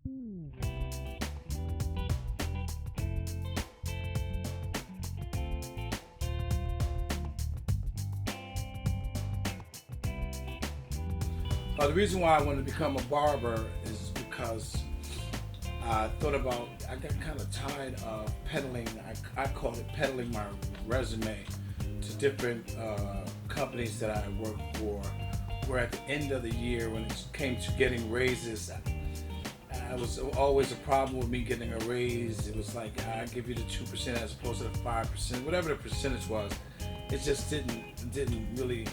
The reason why I wanted to become a barber is because I thought about, I got kind of tired of peddling, I called it peddling my resume to different companies that I worked for, where at the end of the year when it came to getting raises, it was always a problem with me getting a raise. It was like, I give you the 2% as opposed to the 5%, whatever the percentage was. It just didn't really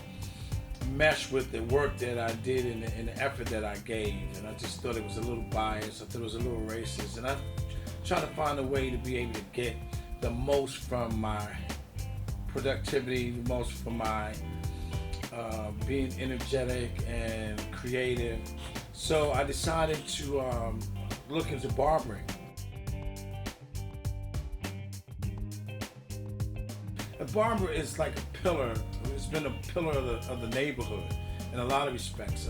mesh with the work that I did and the effort that I gave, and I just thought it was a little biased. I thought it was a little racist, and I tried to find a way to be able to get the most from my productivity, the most from my being energetic and creative. So I decided to look into barbering. A barber is like a pillar. It's been a pillar of the neighborhood in a lot of respects.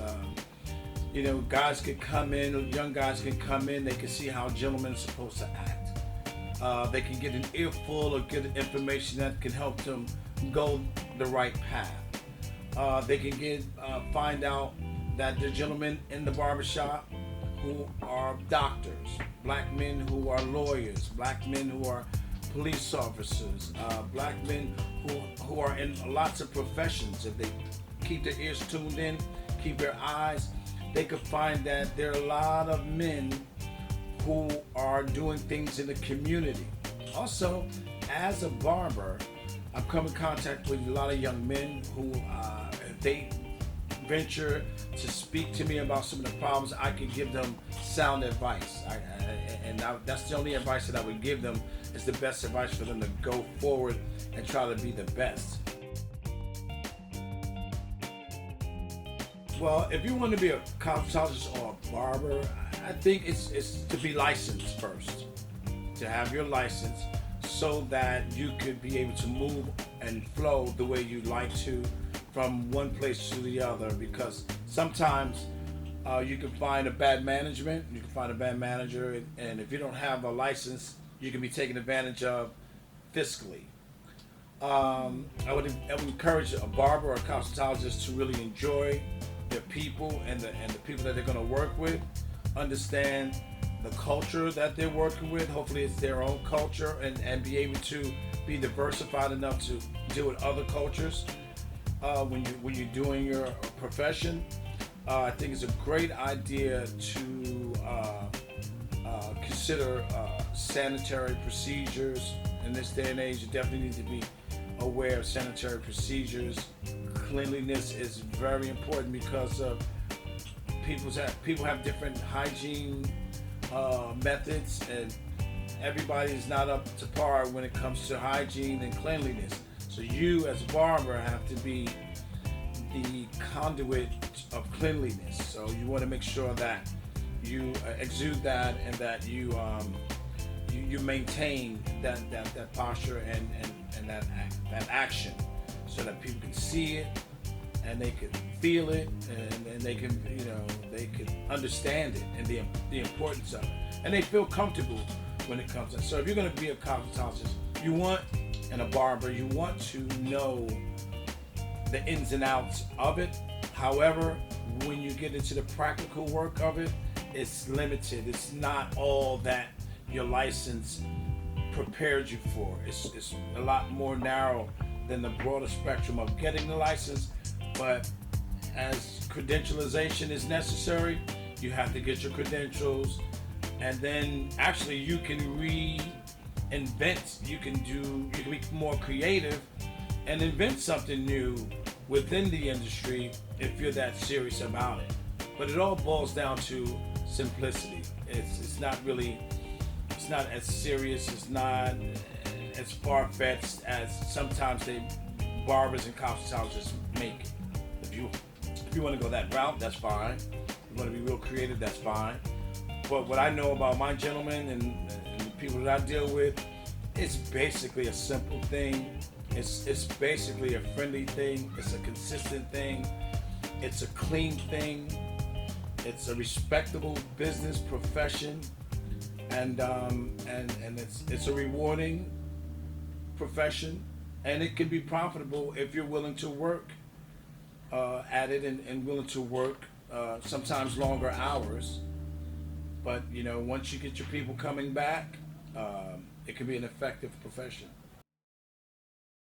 You know, guys can come in, young guys can come in, they can see how a gentleman is supposed to act. They can get an earful or get information that can help them go the right path. They can find out that the gentlemen in the barbershop who are doctors, black men who are lawyers, black men who are police officers, black men who are in lots of professions. If they keep their ears tuned in, keep their eyes, they could find that there are a lot of men who are doing things in the community. Also, as a barber, I've come in contact with a lot of young men who they venture to speak to me about some of the problems. I can give them sound advice, that's the only advice that I would give them, is the best advice for them to go forward and try to be the best. Well, if you want to be a cosmetologist or a barber, I think it's to be licensed first, to have your license so that you could be able to move and flow the way you like to from one place to the other, because sometimes you can find a bad management, you can find a bad manager, and if you don't have a license, you can be taken advantage of fiscally. I would encourage a barber or a cosmetologist to really enjoy their people and the people that they're going to work with, understand the culture that they're working with. Hopefully it's their own culture, and be able to be diversified enough to deal with other cultures when you're doing your profession. I think it's a great idea to consider sanitary procedures. In this day and age, you definitely need to be aware of sanitary procedures. Cleanliness is very important because of people have different hygiene methods, and everybody is not up to par when it comes to hygiene and cleanliness. So you as a barber have to be the conduit of cleanliness. So you want to make sure that you exude that, and that you maintain that posture and that action, so that people can see it and they can feel it, and they can they can understand it and the importance of it, and they feel comfortable when it comes to. So if you're going to be a cosmetologist, and a barber, you want to know the ins and outs of it. However, when you get into the practical work of it, it's limited. It's not all that your license prepared you for. It's a lot more narrow than the broader spectrum of getting the license. But as credentialization is necessary, you have to get your credentials, and then actually you can reinvent. You can be more creative and invent something new within the industry if you're that serious about it. But it all boils down to simplicity. It's not as serious, it's not as far-fetched as sometimes barbers and cosmetologists make it. If you want to go that route, that's fine. If you want to be real creative, that's fine. But what I know about my gentlemen and the people that I deal with, it's basically a simple thing. It's basically a friendly thing. It's a consistent thing. It's a clean thing. It's a respectable business profession, and it's a rewarding profession, and it can be profitable if you're willing to work at it, and willing to work sometimes longer hours. But once you get your people coming back, it can be an effective profession.